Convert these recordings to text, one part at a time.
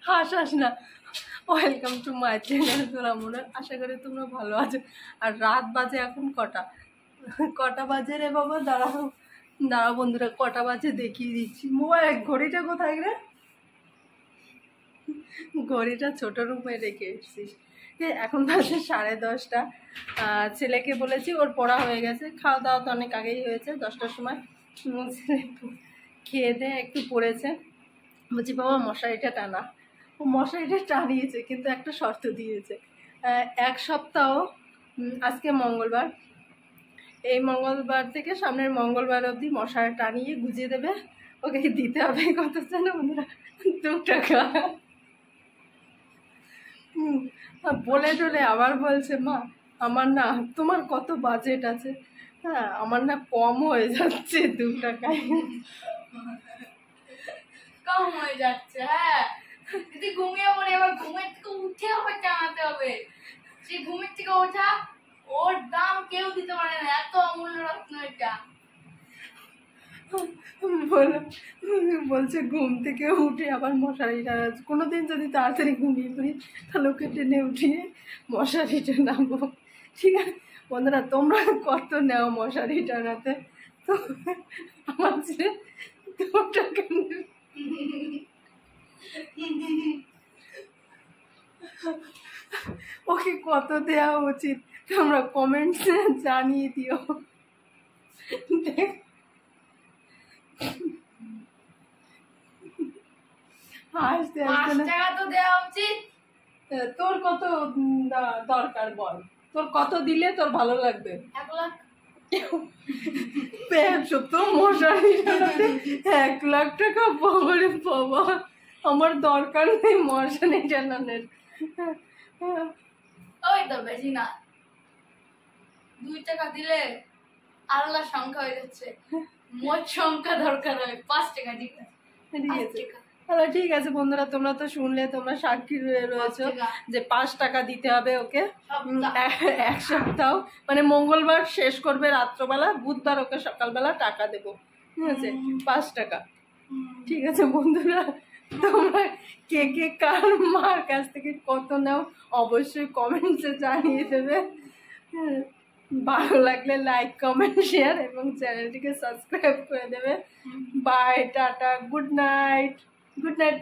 হাস না। Welcome to my channel তোরা আশা করি তোমরা ভালো আছো। আর রাত বাজে এখন কটা বাজে রে বাবা? দাঁড়াও বন্ধুরা, কটা বাজে দেখিয়ে দিচ্ছি। মোবাইল ঘড়িটা কোথায় রে? ঘড়িটা ছোট রুমে রেখে এসেছিস। এখন বাজে 10:30। ছেলেকে বলেছি, ওর পড়া হয়ে গেছে, খাওয়া দাওয়া তো অনেক আগেই হয়েছে, 10টার সময়। ছেলে খেয়ে দিয়ে একটু পড়েছে। বলছি বাবা মশারিটা টানা। ও মশারিটা টানিয়েছে, কিন্তু একটা শর্ত দিয়েছে, 1 সপ্তাহ, আজকে মঙ্গলবার, এই মঙ্গলবার থেকে সামনের মঙ্গলবার অবধি মশারি টানিয়ে গুজিয়ে দেবে। ওকে দিতে হবে কত জানো বন্ধুরা? 2 টাকা। বলে টলে আবার বলছে মা আমার না, তোমার কত বাজেট আছে? হ্যাঁ, আমার না কম হয়ে যাচ্ছে 2 টাকায়। কম হয়ে যাচ্ছে। হ্যাঁ, যদি ঘুমিয়ে পড়ে আবার ঘুমের থেকে উঠে আবার টানাতে হবে। সেই ঘুমের থেকে ওঠা, ওর দাম কেউ দিতে পারে না, এত অমূল্য রত্ন এটা। বলছে ঘুম থেকে উঠে আবার মশারি টানাচ্ছে। কোনোদিন যদি তাড়াতাড়ি ঘুমিয়ে পড়ি তাহলে ওকে টেনে উঠিয়ে মশারি টানাবো। ঠিক আছে বন্ধুরা, তোমরা কত নেও মশারি টানাতে? তো আমার ছেলে 2 টাকা নেবে। ওকে কত দেওয়া উচিত তোমরা কমেন্টসে জানিয়ে দিও। হাসতে 5 টাকা তো দেওয়া উচিত। তোর কত দরকার বল? তোর কত দিলে তোর ভালো লাগবে? 1 লাখ। তো মশারি টানাতে 1 লাখ টাকা? বাবারে বাবা, আমার দরকার নেই মশারি টানানোর। ওই তো বেশি না, 2 টাকা দিলে আল্লাহ সংখ্যা হয়ে যাচ্ছে। মোট সংখ্যা দরকার হয় 5 টাকা। ঠিক আছে, তাহলে ঠিক আছে বন্ধুরা, তোমরা তো শুনলে, তোমরা সাক্ষী রয়েছো যে 5 টাকা দিতে হবে ওকে 1 সপ্তাহ। মানে মঙ্গলবার শেষ করবে রাত্রবেলা, বুধবার ওকে সকালবেলা টাকা দেবো। ঠিক আছে, 5 টাকা। ঠিক আছে বন্ধুরা, তোমরা কে কার মার কাছ থেকে কত নাও অবশ্যই কমেন্টসে জানিয়ে দেবে। ভালো লাগলে লাইক কমেন্ট শেয়ার এবং চ্যানেলটিকে সাবস্ক্রাইব করে দেবে। বাই, টাটা, গুড নাইট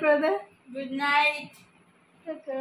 করে দে। Good night. টাটা।